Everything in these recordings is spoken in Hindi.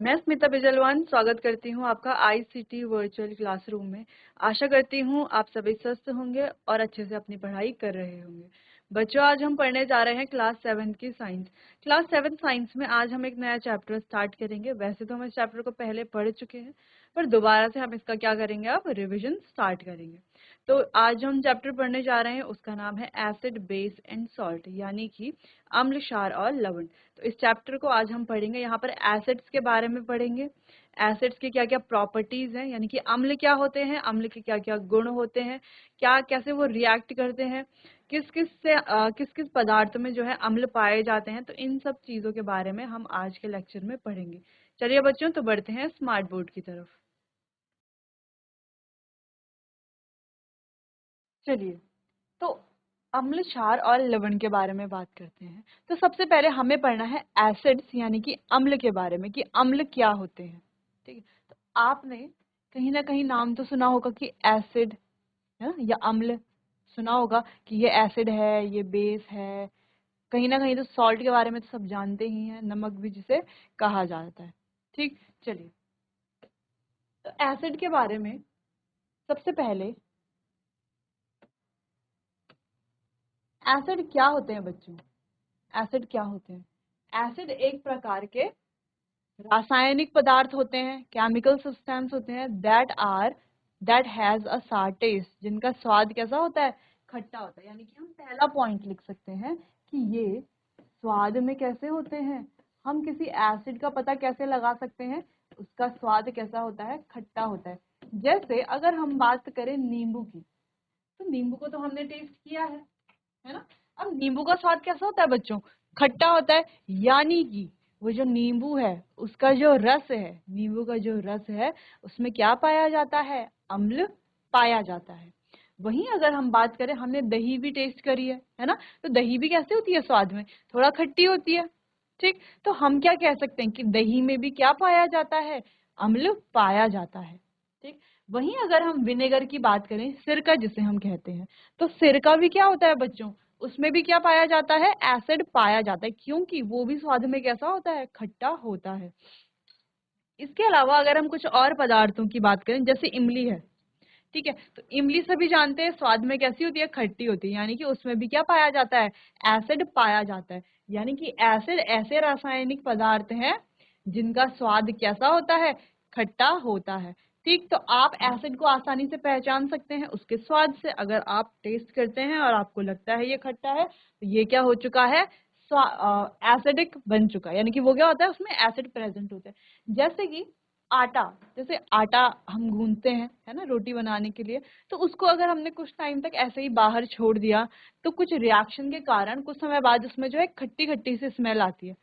मैं स्मिता बिजलवान स्वागत करती हूँ आपका आईसीटी वर्चुअल क्लासरूम में। आशा करती हूँ आप सभी स्वस्थ होंगे और अच्छे से अपनी पढ़ाई कर रहे होंगे। बच्चों, आज हम पढ़ने जा रहे हैं क्लास 7 की साइंस। क्लास 7 साइंस में आज हम एक नया चैप्टर स्टार्ट करेंगे। वैसे तो हम इस चैप्टर को पहले पढ़ चुके हैं, पर दोबारा से हम इसका क्या करेंगे, अब रिविजन स्टार्ट करेंगे। तो आज हम चैप्टर पढ़ने जा रहे हैं, उसका नाम है एसिड बेस एंड सॉल्ट, यानी कि अम्ल, क्षार और लवण। तो इस चैप्टर को आज हम पढ़ेंगे। यहाँ पर एसिड्स के बारे में पढ़ेंगे। एसिड्स के क्या क्या प्रॉपर्टीज हैं, यानी कि अम्ल क्या होते हैं, अम्ल के क्या क्या गुण होते हैं, क्या कैसे वो रिएक्ट करते हैं, किस किस पदार्थ में जो है अम्ल पाए जाते हैं। तो इन सब चीजों के बारे में हम आज के लेक्चर में पढ़ेंगे। चलिए बच्चों, तो बढ़ते हैं स्मार्ट बोर्ड की तरफ। चलिए, तो अम्ल, क्षार और लवण के बारे में बात करते हैं। तो सबसे पहले हमें पढ़ना है एसिड्स, यानी कि अम्ल के बारे में, कि अम्ल क्या होते हैं। ठीक है, तो आपने कहीं ना कहीं नाम तो सुना होगा कि एसिड है ना, या अम्ल सुना होगा कि ये एसिड है, ये बेस है। कहीं ना कहीं तो सॉल्ट के बारे में तो सब जानते ही हैं, नमक भी जिसे कहा जाता है। ठीक, चलिए, तो एसिड के बारे में सबसे पहले, एसिड क्या होते हैं बच्चों, एसिड क्या होते हैं। एसिड एक प्रकार के रासायनिक पदार्थ होते हैं, केमिकल सब्सटेंस होते हैं, दैट हैज अ सार टेस्ट, जिनका स्वाद कैसा होता है, खट्टा होता है। यानी कि हम पहला पॉइंट लिख सकते हैं कि ये स्वाद में कैसे होते हैं। हम किसी एसिड का पता कैसे लगा सकते हैं, उसका स्वाद कैसा होता है, खट्टा होता है। जैसे अगर हम बात करें नींबू की, तो नींबू को तो हमने टेस्ट किया है ना। अब नींबू का स्वाद कैसा होता है बच्चों, खट्टा होता है। यानी कि वो जो नींबू है, उसका जो रस है, नींबू का जो रस है, उसमें क्या पाया जाता है, अम्ल पाया जाता है। वहीं अगर हम बात करें, हमने दही भी टेस्ट करी है ना, तो दही भी कैसे होती है, स्वाद में थोड़ा खट्टी होती है। ठीक, तो हम क्या कह सकते हैं कि दही में भी क्या पाया जाता है, अम्ल पाया जाता है। ठीक, वहीं अगर हम विनेगर की बात करें, सिरका जिसे हम कहते हैं, तो सिरका भी क्या होता है बच्चों, उसमें भी क्या पाया जाता है, एसिड पाया जाता है, क्योंकि वो भी स्वाद में कैसा होता है, खट्टा होता है। इसके अलावा अगर हम कुछ और पदार्थों की बात करें, जैसे इमली है, ठीक है, तो इमली सभी जानते हैं स्वाद में कैसी होती है, खट्टी होती है। यानी कि उसमें भी क्या पाया जाता है, एसिड पाया जाता है। यानी कि एसिड ऐसे रासायनिक पदार्थ हैं जिनका स्वाद कैसा होता है, खट्टा होता है। ठीक, तो आप एसिड को आसानी से पहचान सकते हैं उसके स्वाद से। अगर आप टेस्ट करते हैं और आपको लगता है ये खट्टा है, तो ये क्या हो चुका है, एसिडिक बन चुका है। यानी कि वो क्या होता है, उसमें एसिड प्रेजेंट होता है। जैसे कि आटा, जैसे आटा हम गूंथते हैं, है ना, रोटी बनाने के लिए, तो उसको अगर हमने कुछ टाइम तक ऐसे ही बाहर छोड़ दिया, तो कुछ रिएक्शन के कारण कुछ समय बाद उसमें जो है खट्टी खट्टी सी स्मेल आती है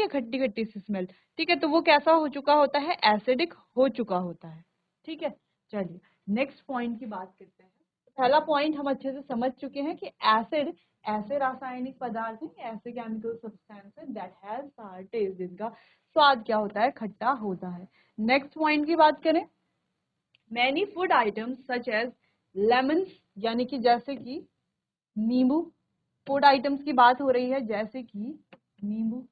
खट्टी खट्टी सी स्मेल। ठीक है, तो वो कैसा हो चुका होता है, एसिडिक हो चुका होता है। ठीक है, चलिए नेक्स्ट पॉइंट की बात करते हैं। पहला पॉइंट हम अच्छे से समझ चुके हैं कि एसिड ऐसे रासायनिक पदार्थ हैं, ऐसे केमिकल सब्सटेंस है दैट हैज सार टेस्ट, जिनका स्वाद क्या होता है, खट्टा होता है। नेक्स्ट पॉइंट की बात करें, many food items such as lemon, यानी कि जैसे कि नींबू, फूड आइटम्स की बात हो रही है, जैसे कि नींबू,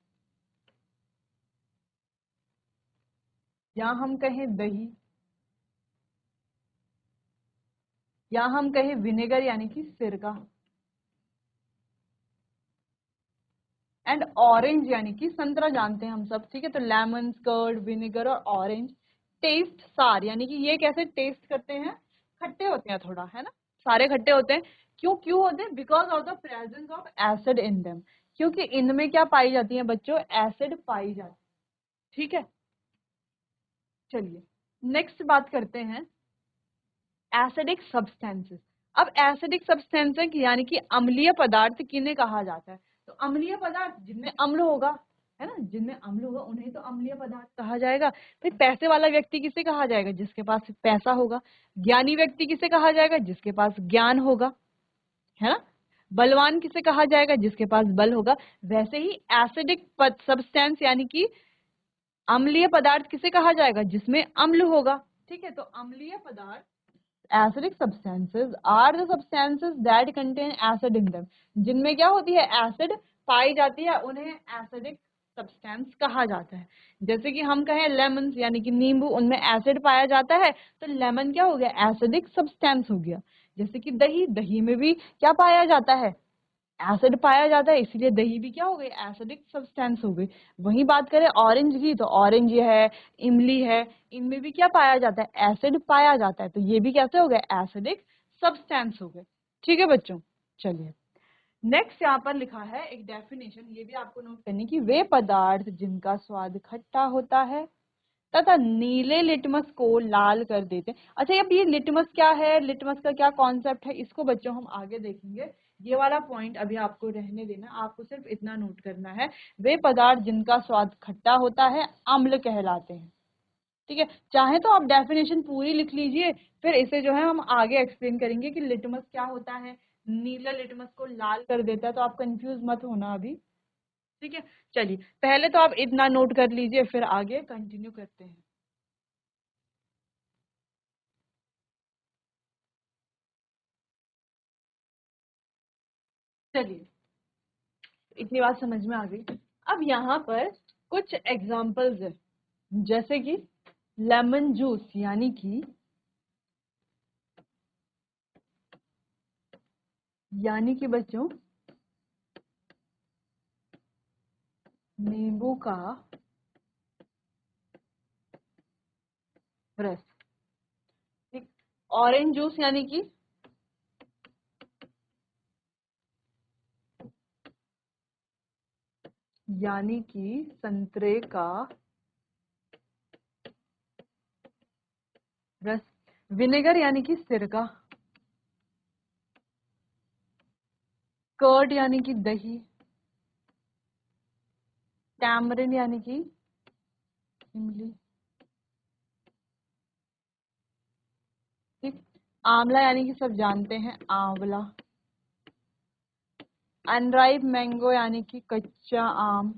या हम कहें दही, या हम कहें विनेगर यानी कि सिरका, एंड ऑरेंज यानी कि संतरा, जानते हैं हम सब। ठीक है, तो लेमन, कर्ड, विनेगर और ऑरेंज टेस्ट सार, यानी कि ये कैसे टेस्ट करते हैं, खट्टे होते हैं थोड़ा, है ना, सारे खट्टे होते हैं। क्यों क्यों होते हैं, because of the presence of acid in them, क्योंकि इनमें क्या पाई जाती है बच्चों, एसिड पाई जाती है। ठीक है, चलिए नेक्स्ट बात करते हैं एसिडिक सब्सटेंसेस। अब एसिडिक सब्सटेंस है कि यानी कि अम्लीय पदार्थ किन्हें कहा जाता है, तो अम्लीय पदार्थ जिनमें अम्ल होगा, है ना, जिनमें अम्ल होगा उन्हें तो अम्लीय पदार्थ कहा जाएगा। फिर पैसे वाला व्यक्ति किसे कहा जाएगा, जिसके पास पैसा होगा। ज्ञानी व्यक्ति किसे कहा जाएगा, जिसके पास ज्ञान होगा, है ना। बलवान किसे कहा जाएगा, जिसके पास बल होगा। वैसे ही एसिडिक सब्सटेंस यानी कि अम्लीय पदार्थ किसे कहा जाएगा, जिसमें अम्ल होगा। ठीक है, तो अम्लीय पदार्थ, acidic substances are the substances that contain acid in them, जिनमें क्या होती है, एसिड पाई जाती है, उन्हें एसिडिक सब्सटेंस कहा जाता है। जैसे कि हम कहें लेमन यानी कि नींबू, उनमें एसिड पाया जाता है, तो लेमन क्या हो गया, एसिडिक सब्सटेंस हो गया। जैसे कि दही, दही में भी क्या पाया जाता है, एसिड पाया जाता है, इसीलिए दही भी क्या हो गई, एसिडिक सब्सटेंस हो गई। वहीं बात करें ऑरेंज की, तो ऑरेंज है, इमली है, इनमें भी क्या पाया जाता है, एसिड पाया जाता है, तो ये भी कैसे हो गए, एसिडिक सब्सटेंस हो गए। ठीक है बच्चों, चलिए नेक्स्ट यहाँ पर लिखा है एक डेफिनेशन, ये भी आपको नोट करनी कि वे पदार्थ जिनका स्वाद खट्टा होता है तथा नीले लिटमस को लाल कर देते हैं। अच्छा, अब ये लिटमस क्या है, लिटमस का क्या कॉन्सेप्ट है, इसको बच्चों हम आगे देखेंगे। ये वाला पॉइंट अभी आपको रहने देना, आपको सिर्फ इतना नोट करना है, वे पदार्थ जिनका स्वाद खट्टा होता है अम्ल कहलाते हैं। ठीक है, चाहे तो आप डेफिनेशन पूरी लिख लीजिए, फिर इसे जो है हम आगे एक्सप्लेन करेंगे कि लिटमस क्या होता है, नीला लिटमस को लाल कर देता है, तो आप कंफ्यूज मत होना अभी। ठीक है, चलिए पहले तो आप इतना नोट कर लीजिए, फिर आगे कंटिन्यू करते हैं। चलिए, इतनी बात समझ में आ गई। अब यहाँ पर कुछ एग्जाम्पल्स है, जैसे कि लेमन जूस यानी कि बच्चों नींबू का रस। ठीक, ऑरेंज जूस यानी कि संतरे का रस। विनेगर यानी कि सिरका। कर्ड यानी कि दही। टैमरिन यानी कि इमली। ठीक, आंवला यानी कि सब जानते हैं आंवला। अनराइप मैंगो यानी कि कच्चा आम।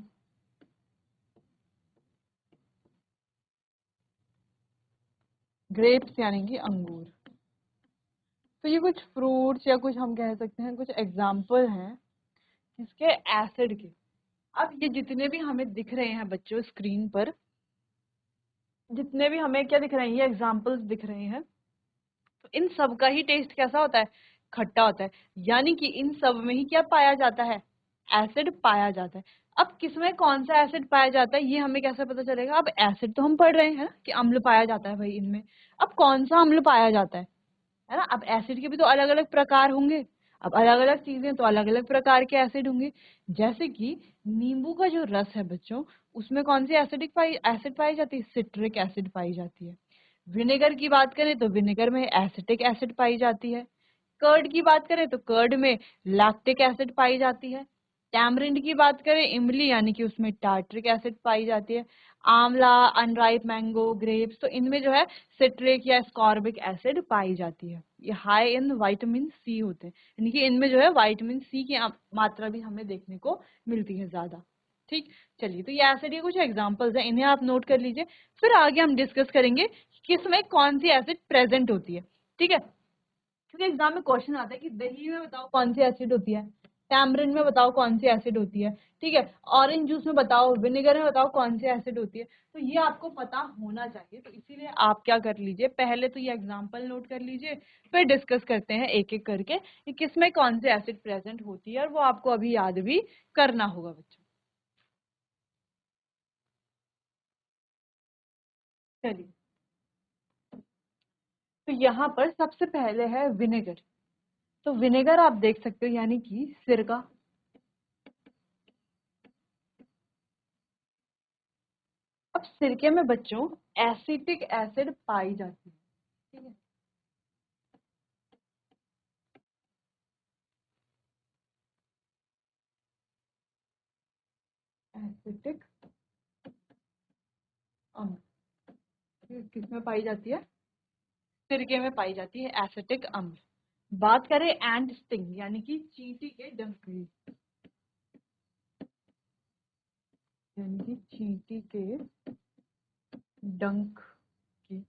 ग्रेप्स यानी कि अंगूर। तो ये कुछ फ्रूट्स या कुछ हम कह सकते हैं कुछ एग्जाम्पल हैं इसके एसिड के। अब ये जितने भी हमें दिख रहे हैं बच्चों स्क्रीन पर, जितने भी हमें क्या दिख रहे हैं, ये एग्जाम्पल्स दिख रहे हैं, तो इन सब का ही टेस्ट कैसा होता है, खट्टा होता है। यानी कि इन सब में ही क्या पाया जाता है, एसिड पाया जाता है। अब किसमें कौन सा एसिड पाया जाता है ये हमें कैसे पता चलेगा, अब एसिड तो हम पढ़ रहे हैं ना कि अम्ल पाया जाता है भाई इनमें, अब कौन सा अम्ल पाया जाता है ना। अब एसिड के भी तो अलग अलग प्रकार होंगे, अब अलग अलग चीजें तो अलग अलग प्रकार के एसिड होंगे। जैसे कि नींबू का जो रस है बच्चों, उसमें कौन सी एसिड पाई जाती है, सिट्रिक एसिड पाई जाती है। विनेगर की बात करें तो विनेगर में एसिटिक एसिड पाई जाती है। कर्ड की बात करें तो कर्ड में लैक्टिक एसिड पाई जाती है। टैमरिंड की बात करें, इमली यानी कि उसमें टार्ट्रिक एसिड पाई जाती है। आंवला, अनराइप मैंगो, ग्रेप्स, तो इनमें जो है सिट्रिक या स्कॉर्बिक एसिड पाई जाती है। ये हाई इन विटामिन सी होते हैं, यानी कि इनमें जो है विटामिन सी की मात्रा भी हमें देखने को मिलती है ज्यादा। ठीक, चलिए तो ये एसिड के कुछ एग्जांपल्स हैं, इन्हें आप नोट कर लीजिए। फिर आगे हम डिस्कस करेंगे कि किसमें कौन सी एसिड प्रेजेंट होती है। ठीक है, क्योंकि एग्जाम में क्वेश्चन आता है कि दही में बताओ कौन सी एसिड होती है, टैमरिन में बताओ कौन सी एसिड होती है, ठीक है, ऑरेंज जूस में बताओ, विनेगर में बताओ कौन सी एसिड होती है। तो ये आपको पता होना चाहिए, तो इसीलिए आप क्या कर लीजिए, पहले तो ये एग्जाम्पल नोट कर लीजिए, फिर डिस्कस करते हैं एक एक करके कि किसमें कौन सी एसिड प्रेजेंट होती है, और वो आपको अभी याद भी करना होगा बच्चों। चलिए, तो यहाँ पर सबसे पहले है विनेगर। तो विनेगर आप देख सकते हो यानी कि सिरका। अब सिरके में बच्चों एसिटिक एसिड पाई जाती है। ठीक है, एसिटिक अम्ल किसमें पाई जाती है, सिरके में पाई जाती है एसिटिक अम्ल। बात करें एंड स्टिंग यानी कि चींटी के डंक की, यानी कि चींटी के डंक की,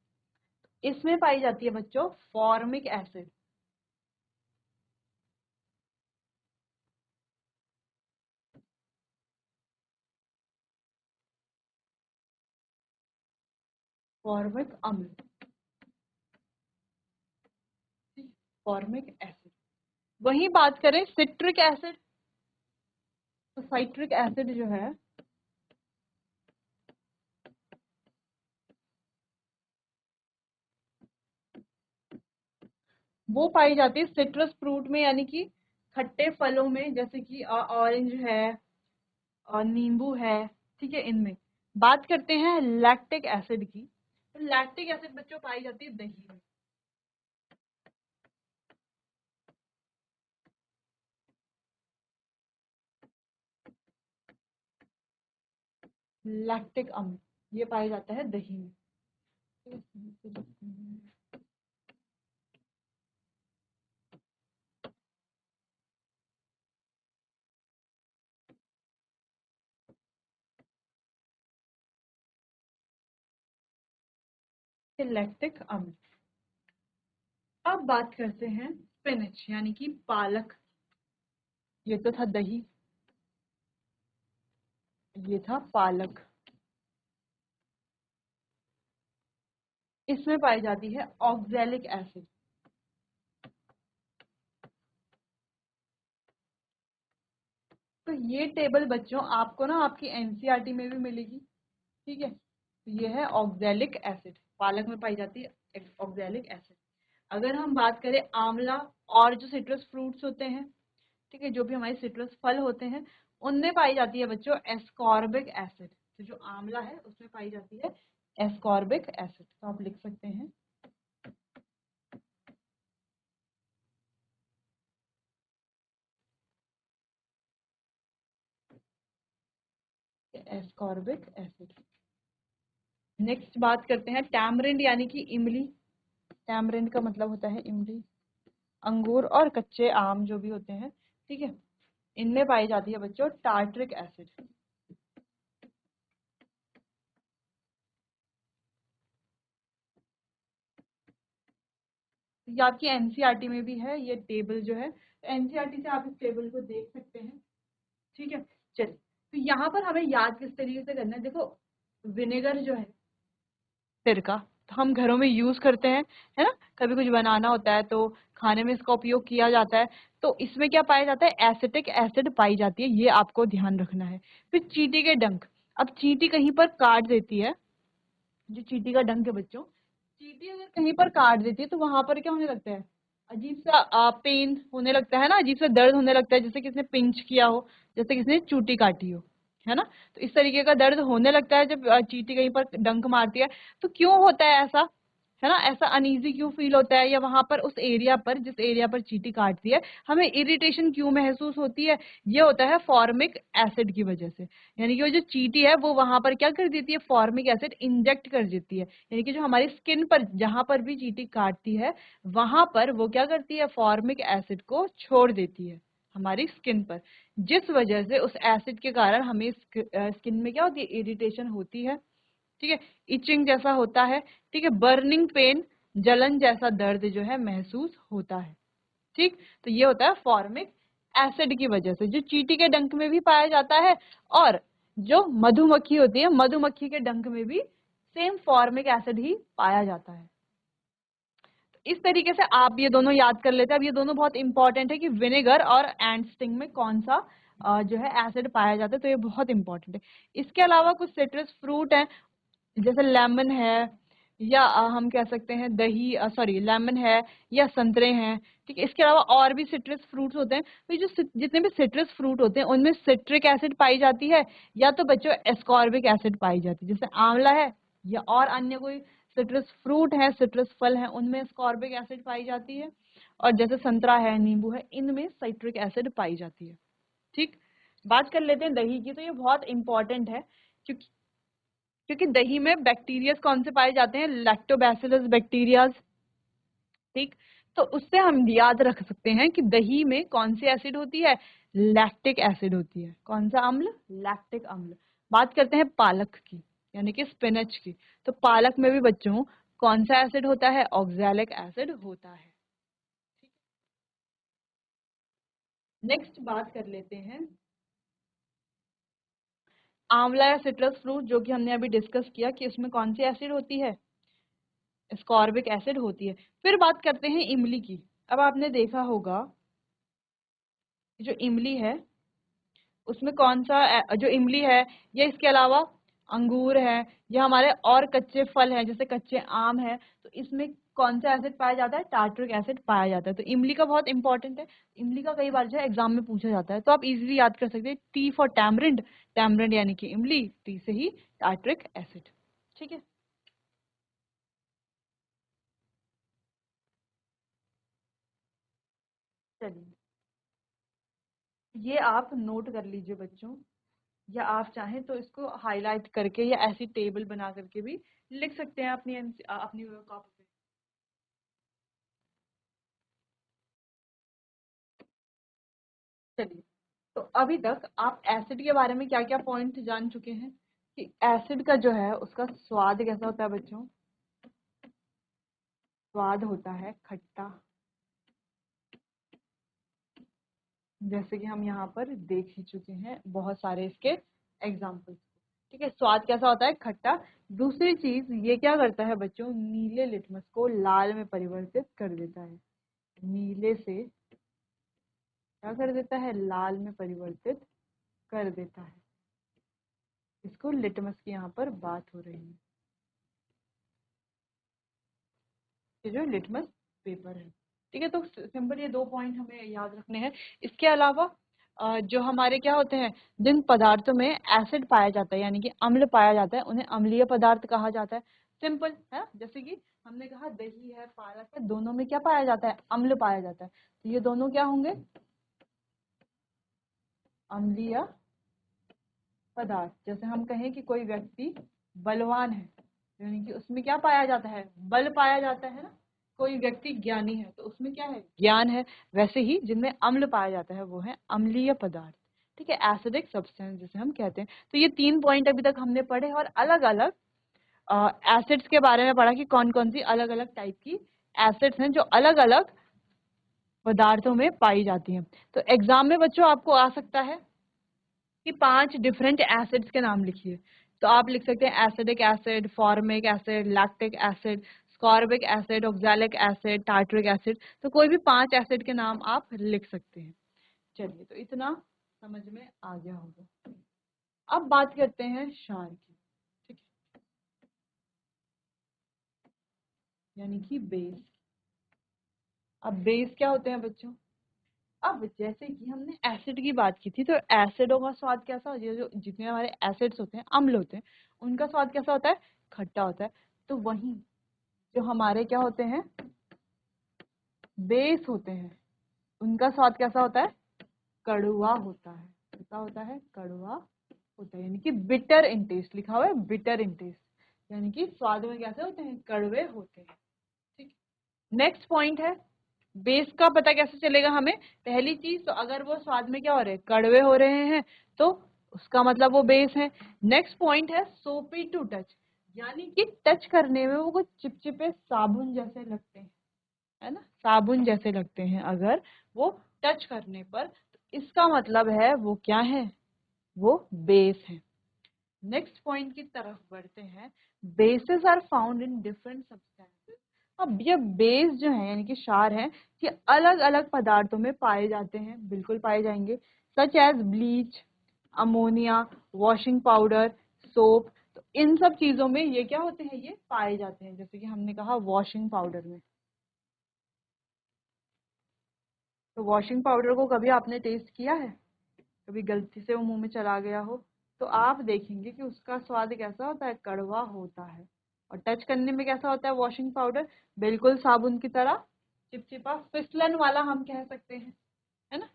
इसमें पाई जाती है बच्चों फॉर्मिक एसिड। फॉर्मिक अम्ल, फॉर्मिक एसिड। वही बात करें सिट्रिक एसिड, तो साइट्रिक एसिड जो है वो पाई जाती है सिट्रस फ्रूट में, यानी कि खट्टे फलों में, जैसे कि ऑरेंज है और नींबू है, ठीक है। इनमें बात करते हैं लैक्टिक एसिड की, तो लैक्टिक एसिड बच्चों पाई जाती है दही में। लैक्टिक अम्ल ये पाया जाता है दही में। लैक्टिक अम्ल। अब बात करते हैं स्पिनच यानी कि पालक। ये तो था दही, ये था पालक। इसमें पाई जाती है ऑक्सैलिक एसिड। तो ये टेबल बच्चों आपको ना आपकी एनसीईआरटी में भी मिलेगी, ठीक है। तो ये है ऑक्सैलिक एसिड, पालक में पाई जाती है ऑक्सैलिक एसिड। अगर हम बात करें आंवला और जो सिट्रस फ्रूट्स होते हैं, ठीक है, जो भी हमारे सिट्रस फल होते हैं, उनमें पाई जाती है बच्चों एस्कॉर्बिक एसिड। तो जो आंवला है उसमें पाई जाती है एस्कॉर्बिक एसिड, तो आप लिख सकते हैं एस्कॉर्बिक एसिड। नेक्स्ट बात करते हैं टैमरिंड यानी कि इमली। टैमरिंड का मतलब होता है इमली, अंगूर और कच्चे आम जो भी होते हैं, ठीक है, इनमें पाई जाती है बच्चों टार्ट्रिक एसिड। ये आपकी एनसीईआरटी में भी है ये टेबल जो है, एनसीईआरटी से आप इस टेबल को देख सकते हैं, ठीक है। चलिए, तो यहाँ पर हमें याद किस तरीके से करना है, देखो विनेगर जो है सिरका, तो हम घरों में यूज करते हैं, है ना, कभी कुछ बनाना होता है तो खाने में इसका उपयोग किया जाता है। तो इसमें क्या पाया जाता है एसिटिक एसिड पाई जाती है, ये आपको ध्यान रखना है। फिर चींटी के डंक, अब चींटी कहीं पर काट देती है, जो चींटी का डंक है बच्चों, चींटी अगर कहीं पर काट देती है तो वहां पर क्या होने लगता है, अजीब सा पेन होने लगता है ना, अजीब सा दर्द होने लगता है, जैसे किसने पिंच किया हो, जैसे किसने चूटी काटी हो, है ना। तो इस तरीके का दर्द होने लगता है जब चींटी कहीं पर डंक मारती है। तो क्यों होता है ऐसा, है ना, ऐसा अनईजी क्यों फील होता है, या वहां पर उस एरिया पर जिस एरिया पर चींटी काटती है हमें इरिटेशन क्यों महसूस होती है, ये होता है फॉर्मिक एसिड की वजह से। यानी कि वो जो चींटी है वो वहां पर क्या कर देती है, फॉर्मिक एसिड इंजेक्ट कर देती है, यानी कि जो हमारी स्किन पर जहां पर भी चींटी काटती है वहां पर वो क्या करती है, फॉर्मिक एसिड को छोड़ देती है हमारी स्किन पर, जिस वजह से उस एसिड के कारण हमें स्किन में क्या होती है, इरिटेशन होती है, ठीक है, इचिंग जैसा होता है, ठीक है, बर्निंग पेन, जलन जैसा दर्द जो है महसूस होता है, ठीक। तो ये होता है फॉर्मिक एसिड की वजह से, जो चींटी के डंक में भी पाया जाता है, और जो मधुमक्खी होती है मधुमक्खी के डंक में भी सेम फॉर्मिक एसिड ही पाया जाता है। इस तरीके से आप ये दोनों याद कर लेते हैं। अब ये दोनों बहुत इंपॉर्टेंट है कि विनेगर और एंड स्टिंग में कौन सा जो है एसिड पाया जाता है, तो ये बहुत इंपॉर्टेंट है। इसके अलावा कुछ सिट्रस फ्रूट हैं, जैसे लेमन है, या हम कह सकते हैं दही, सॉरी लेमन है या संतरे हैं, ठीक है। इसके अलावा और भी सिट्रस फ्रूट्स होते हैं, तो ये जो जितने भी सिट्रस फ्रूट होते हैं उनमें सिट्रिक एसिड पाई जाती है, या तो बच्चों एस्कॉर्बिक एसिड पाई जाती है, जैसे आंवला है या और अन्य कोई सिट्रस फ्रूट है, सिट्रस फल है, उनमें एस्कॉर्बिक एसिड पाई जाती है, और जैसे संतरा है, नींबू है, इनमें साइट्रिक एसिड पाई जाती है, ठीक। बात कर लेते हैं दही की, तो ये बहुत इंपॉर्टेंट है, क्योंकि क्योंकि दही में बैक्टीरिया कौन से पाए जाते हैं, लैक्टोबैसिलस बैक्टीरियाज, ठीक। तो उससे हम याद रख सकते हैं कि दही में कौन सी एसिड होती है, लैक्टिक एसिड होती है। कौन सा अम्ल, लैक्टिक अम्ल। बात करते हैं पालक की, यानी कि स्पिनच की, तो पालक में भी बच्चों कौन सा एसिड होता है, ऑक्सैलिक एसिड होता है। नेक्स्ट बात कर लेते हैं आंवला या सिट्रस फ्रूट, जो कि हमने अभी डिस्कस किया कि उसमें कौन सी एसिड होती है, स्कॉर्बिक एसिड होती है। फिर बात करते हैं इमली की। अब आपने देखा होगा जो इमली है उसमें कौन सा जो इमली है या इसके अलावा अंगूर है या हमारे और कच्चे फल हैं जैसे कच्चे आम है, तो इसमें कौन सा एसिड पाया जाता है? टार्टरिक एसिड पाया जाता है। तो इमली का बहुत इंपॉर्टेंट है। इमली का कई बार जो है एग्जाम में पूछा जाता है, तो आप इजीली याद कर सकते हैं टी फॉर टैमरिंड, टैमरिंड यानी कि इमली, टी से ही टार्टरिक एसिड। ठीक है, चलिए ये आप नोट कर लीजिए बच्चों, या आप चाहें तो इसको हाईलाइट करके या ऐसी टेबल बना करके भी लिख सकते हैं अपनी अपनी कॉपी पे। चलिए, तो अभी तक आप एसिड के बारे में क्या क्या पॉइंट जान चुके हैं कि एसिड का जो है उसका स्वाद कैसा होता है बच्चों? स्वाद होता है खट्टा, जैसे कि हम यहाँ पर देख ही चुके हैं बहुत सारे इसके एग्जाम्पल्स। ठीक है, स्वाद कैसा होता है? खट्टा। दूसरी चीज ये क्या करता है बच्चों? नीले लिटमस को लाल में परिवर्तित कर देता है। नीले से क्या कर देता है? लाल में परिवर्तित कर देता है। इसको लिटमस की यहाँ पर बात हो रही है, ये जो लिटमस पेपर है। ठीक है, तो सिंपल ये दो पॉइंट हमें याद रखने हैं। इसके अलावा जो हमारे क्या होते हैं, जिन पदार्थों में एसिड पाया जाता है यानी कि अम्ल पाया जाता है, उन्हें अम्लीय पदार्थ कहा जाता है। सिंपल है, जैसे कि हमने कहा दही है, पालक है, दोनों में क्या पाया जाता है? अम्ल पाया जाता है। तो ये दोनों क्या होंगे? अम्लीय पदार्थ। जैसे हम कहें कि कोई व्यक्ति बलवान है, यानी कि उसमें क्या पाया जाता है? बल पाया जाता है ना। कोई व्यक्ति ज्ञानी है तो उसमें क्या है? ज्ञान है। वैसे ही जिनमें अम्ल पाया जाता है वो है अम्लीय पदार्थ। ठीक है, एसिडिक सब्सटेंस जिसे हम कहते हैं। तो ये तीन पॉइंट अभी तक हमने पढ़े और अलग अलग एसिड्स के बारे में पढ़ा कि कौन कौन सी अलग अलग टाइप की एसिड्स हैं जो अलग अलग पदार्थों में पाई जाती हैं। तो एग्जाम में बच्चों आपको आ सकता है कि 5 डिफरेंट एसिड्स के नाम लिखिए। तो आप लिख सकते हैं acidic acid, formic acid, lactic acid, ascorbic acid, oxalic acid, tartaric acid. तो कोई भी 5 एसिड के नाम आप लिख सकते हैं। चलिए, तो इतना समझ में आ गया होगा। अब बात करते हैं क्षार की। ठीक है, यानी कि बेस। अब बेस क्या होते हैं बच्चों? अब जैसे कि हमने एसिड की बात की थी, तो एसिडों का स्वाद कैसा होता है? जो जितने हमारे एसिड्स होते हैं, अम्ल होते हैं, उनका स्वाद कैसा होता है? खट्टा होता है। तो वहीं जो हमारे क्या होते हैं, बेस होते हैं, उनका स्वाद कैसा होता है? कड़वा होता है। कैसा होता है? कड़वा होता है, यानी कि बिटर इन टेस्ट। लिखा हुआ है बिटर इन टेस्ट, यानी कि स्वाद में कैसे होते हैं? कड़वे होते हैं। ठीक, नेक्स्ट पॉइंट है, बेस का पता कैसे चलेगा हमें? पहली चीज तो अगर वो स्वाद में क्या हो रहे हैं? कड़वे हो रहे हैं, तो उसका मतलब वो बेस है। नेक्स्ट पॉइंट है सोपी टू टच, यानी कि टच करने में वो कुछ चिपचिपे साबुन जैसे लगते हैं, है ना, साबुन जैसे लगते हैं अगर वो टच करने पर, तो इसका मतलब है वो क्या है? वो बेस है। नेक्स्ट पॉइंट की तरफ बढ़ते हैं। Bases are found in different substances. अब ये बेस जो है यानी कि क्षार है, ये अलग अलग पदार्थों में पाए जाते हैं, बिल्कुल पाए जाएंगे। Such as bleach, ammonia, washing powder, soap. तो इन सब चीजों में ये क्या होते हैं? ये पाए जाते हैं। जैसे कि हमने कहा वॉशिंग पाउडर में, तो वॉशिंग पाउडर को कभी आपने टेस्ट किया है? कभी गलती से वो मुंह में चला गया हो, तो आप देखेंगे कि उसका स्वाद कैसा होता है? कड़वा होता है। और टच करने में कैसा होता है वॉशिंग पाउडर? बिल्कुल साबुन की तरह चिपचिपा, फिसलन वाला हम कह सकते हैं, है ना,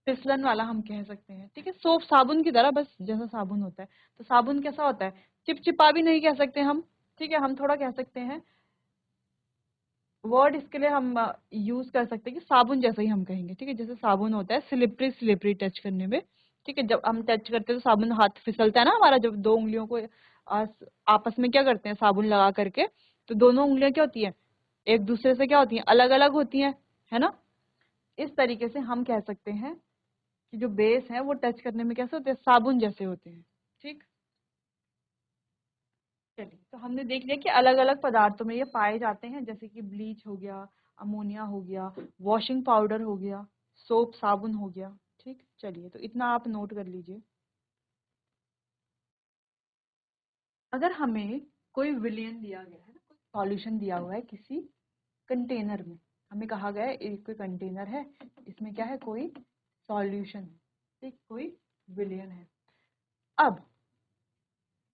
फिसलन वाला हम कह सकते हैं। ठीक है, सोप साबुन की तरह, बस जैसा साबुन होता है। तो साबुन कैसा होता है? चिपचिपा भी नहीं कह सकते हम। ठीक है, हम थोड़ा कह सकते हैं, वर्ड इसके लिए हम यूज कर सकते हैं कि साबुन जैसा ही हम कहेंगे। ठीक है, जैसे साबुन होता है स्लिपरी, स्लिपरी टच करने में। ठीक है, जब हम टच करते हैं तो साबुन हाथ फिसलता है ना हमारा, जब दो उंगलियों को आपस में क्या करते हैं साबुन लगा करके, तो दोनों उंगलियां क्या होती हैं? एक दूसरे से क्या होती हैं? अलग अलग होती हैं, है ना। इस तरीके से हम कह सकते हैं कि जो बेस है वो टच करने में कैसे होते हैं? साबुन जैसे होते हैं। ठीक, चलिए, तो हमने देख लिया कि अलग अलग पदार्थों में ये पाए जाते हैं, जैसे कि ब्लीच हो गया, अमोनिया हो गया, वॉशिंग पाउडर हो गया, सोप साबुन हो गया। ठीक, चलिए तो इतना आप नोट कर लीजिए। अगर हमें कोई विलियन दिया गया है ना, कोई सॉल्यूशन दिया हुआ है किसी कंटेनर में, हमें कहा गया है एक कोई कंटेनर है, इसमें क्या है, कोई सॉल्यूशन है, ठीक, कोई विलियन है। अब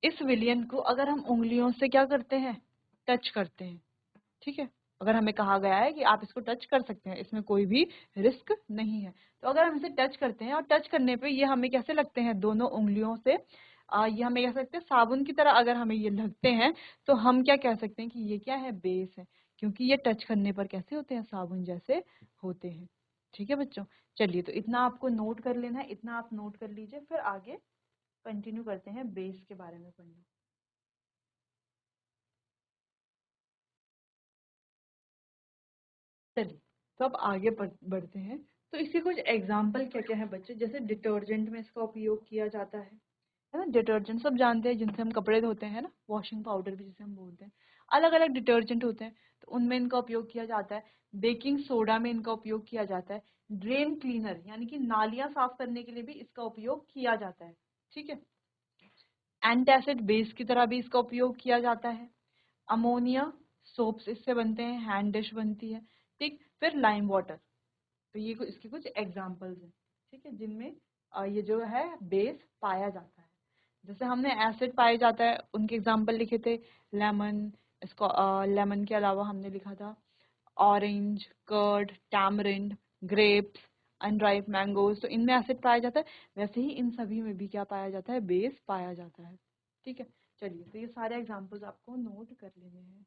इस विलियन को अगर हम उंगलियों से क्या करते हैं, टच करते हैं, ठीक है, अगर हमें कहा गया है कि आप इसको टच कर सकते हैं, इसमें कोई भी रिस्क नहीं है, तो अगर हम इसे टच करते हैं और टच करने पे ये हमें कैसे लगते हैं, दोनों उंगलियों से ये हमें कह सकते हैं साबुन की तरह अगर हमें ये लगते हैं, तो हम क्या कह सकते हैं कि ये क्या है, बेस है, क्योंकि ये टच करने पर कैसे होते हैं, साबुन जैसे होते हैं। ठीक है बच्चों, चलिए तो इतना आपको नोट कर लेना है, इतना आप नोट कर लीजिए, फिर आगे कंटिन्यू करते हैं बेस के बारे में पढ़ना। चलिए, तो अब आगे बढ़ते हैं। तो इसके कुछ एग्जाम्पल क्या क्या है बच्चे, जैसे डिटर्जेंट में इसका उपयोग किया जाता है ना, डिटर्जेंट सब जानते हैं जिनसे हम कपड़े धोते हैं ना, वॉशिंग पाउडर भी जिसे हम बोलते हैं। अलग अलग डिटर्जेंट होते हैं, तो उनमें इनका उपयोग किया जाता है। बेकिंग सोडा में इनका उपयोग किया जाता है। ड्रेन क्लीनर यानी कि नालियां साफ करने के लिए भी इसका उपयोग किया जाता है। ठीक है, एंटासिड बेस की तरह भी इसका उपयोग किया जाता है। अमोनिया सोप्स इससे बनते हैं, हैंड डिश बनती है। ठीक, फिर लाइम वाटर, तो ये इसके कुछ एग्जाम्पल्स हैं, ठीक है, जिनमें ये जो है बेस पाया जाता है। जैसे हमने एसिड पाया जाता है, उनके एग्जाम्पल लिखे थे, लेमन, इसको लेमन के अलावा हमने लिखा था orange, curd, tamarind, grapes, unripe mangoes, तो इनमें एसिड पाया जाता है। वैसे ही इन सभी में भी क्या पाया जाता है, बेस पाया जाता है। ठीक है, चलिए तो ये सारे एग्जाम्पल्स आपको नोट कर लेने हैं।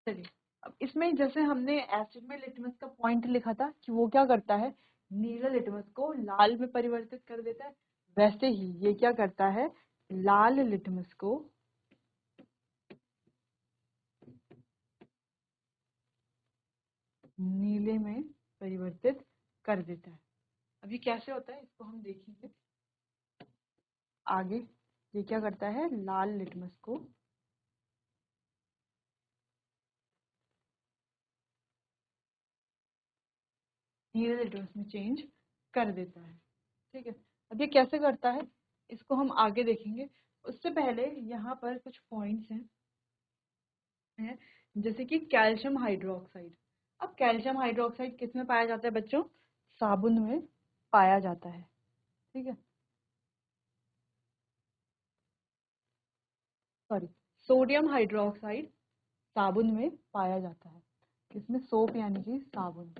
चलिए, अब इसमें जैसे हमने एसिड में लिटमस का पॉइंट लिखा था कि वो क्या करता है, नीला लिटमस को लाल में परिवर्तित कर देता है, वैसे ही ये क्या करता है, लाल लिटमस को नीले में परिवर्तित कर देता है। अब ये कैसे होता है इसको हम देखेंगे आगे। ये क्या करता है, लाल लिटमस को नीले लिटमस में चेंज कर देता है। ठीक है, अब ये कैसे करता है इसको हम आगे देखेंगे। उससे पहले यहाँ पर कुछ पॉइंट्स हैं, जैसे कि कैल्शियम हाइड्रोक्साइड। अब कैल्शियम हाइड्रोक्साइड किस में पाया जाता है बच्चों, साबुन में पाया जाता है। ठीक है, सॉरी, सोडियम हाइड्रोक्साइड साबुन में पाया जाता है, किसमें, सोप यानी कि साबुन।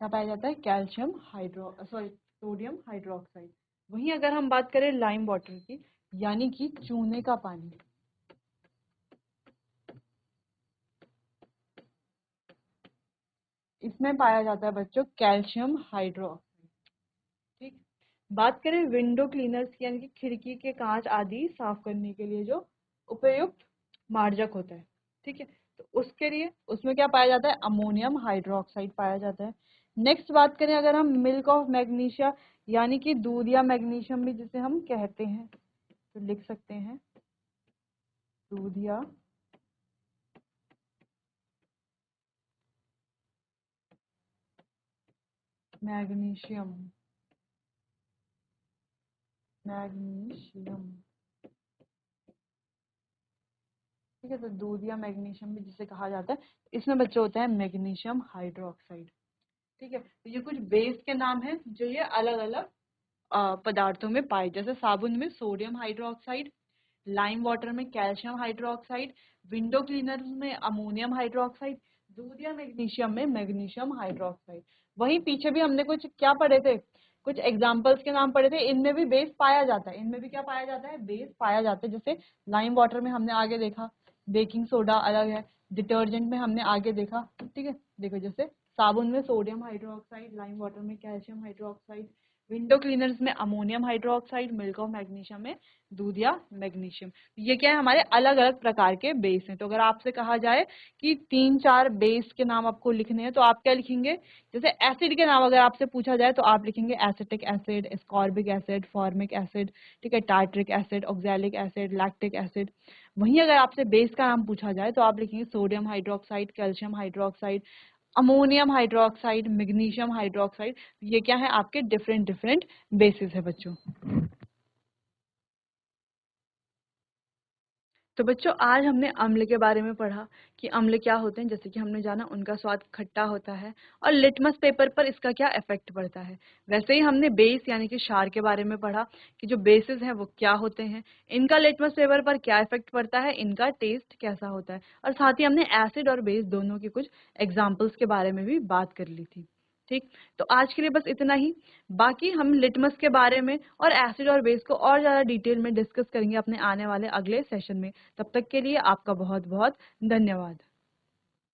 क्या पाया जाता है, calcium hydro sorry sodium hydroxide. वहीं अगर हम बात करें लाइम वाटर की, यानी कि चूने का पानी, इसमें पाया जाता है बच्चों कैल्शियम हाइड्रोक्साइड। ठीक, बात करें विंडो क्लीनर्स की, यानी कि खिड़की के कांच आदि साफ करने के लिए जो उपयुक्त मार्जक होता है, ठीक है, तो उसके लिए उसमें क्या पाया जाता है, अमोनियम हाइड्रोक्साइड पाया जाता है। नेक्स्ट बात करें अगर हम मिल्क ऑफ मैग्नीशिया, यानी कि दूध या मैग्नीशियम भी जिसे हम कहते हैं, तो लिख सकते हैं दूध या मैग्नीशियम, मैग्नीशियम। ठीक है, तो दूध या मैग्नीशियम भी जिसे कहा जाता है, इसमें बच्चे होते हैं मैग्नीशियम हाइड्रोक्साइड। ठीक है, तो ये कुछ बेस के नाम हैं जो ये अलग अलग पदार्थों में पाए, जैसे साबुन में सोडियम हाइड्रोक्साइड, लाइम वाटर में कैल्शियम हाइड्रोक्साइड, विंडो क्लीनर्स में अमोनियम हाइड्रोक्साइड, दूध या मैग्नीशियम में मैग्नीशियम हाइड्रोक्साइड। वहीं पीछे भी हमने कुछ क्या पढ़े थे, कुछ एग्जाम्पल्स के नाम पढ़े थे, इनमें भी बेस पाया जाता है, इनमें भी क्या पाया जाता है, बेस पाया जाता है। जैसे लाइम वाटर में हमने आगे देखा बेकिंग सोडा अलग है, डिटर्जेंट में हमने आगे देखा। ठीक है, देखो जैसे साबुन में सोडियम हाइड्रोक्साइड, लाइम वाटर में कैल्शियम हाइड्रोक्साइड, विंडो क्लीनर्स में ammonium hydroxide, milk of magnesium में दूध या मैग्नीशियम। ये क्या है, हमारे अलग अलग प्रकार के बेस हैं। तो अगर आपसे कहा जाए कि 3-4 बेस के नाम आपको लिखने हैं तो आप क्या लिखेंगे? जैसे एसिड के नाम अगर आपसे पूछा जाए तो आप लिखेंगे acetic acid, ascorbic acid, formic acid, ठीक है, tartaric acid, oxalic acid, lactic acid. वहीं अगर आपसे बेस का नाम पूछा जाए तो आप लिखेंगे sodium hydroxide, calcium hydroxide, ammonium hydroxide, magnesium hydroxide. ये क्या है, आपके डिफरेंट डिफरेंट बेसिस है बच्चों। तो बच्चों आज हमने अम्ल के बारे में पढ़ा कि अम्ल क्या होते हैं। जैसे कि हमने जाना उनका स्वाद खट्टा होता है और लिटमस पेपर पर इसका क्या इफेक्ट पड़ता है। वैसे ही हमने बेस यानी कि क्षार के बारे में पढ़ा कि जो बेसिस हैं वो क्या होते हैं, इनका लिटमस पेपर पर क्या इफेक्ट पड़ता है, इनका टेस्ट कैसा होता है। और साथ ही हमने एसिड और बेस दोनों के कुछ एग्जाम्पल्स के बारे में भी बात कर ली थी। ठीक, तो आज के लिए बस इतना ही। बाकी हम लिटमस के बारे में और एसिड और बेस को और ज़्यादा डिटेल में डिस्कस करेंगे अपने आने वाले अगले सेशन में। तब तक के लिए आपका बहुत बहुत धन्यवाद।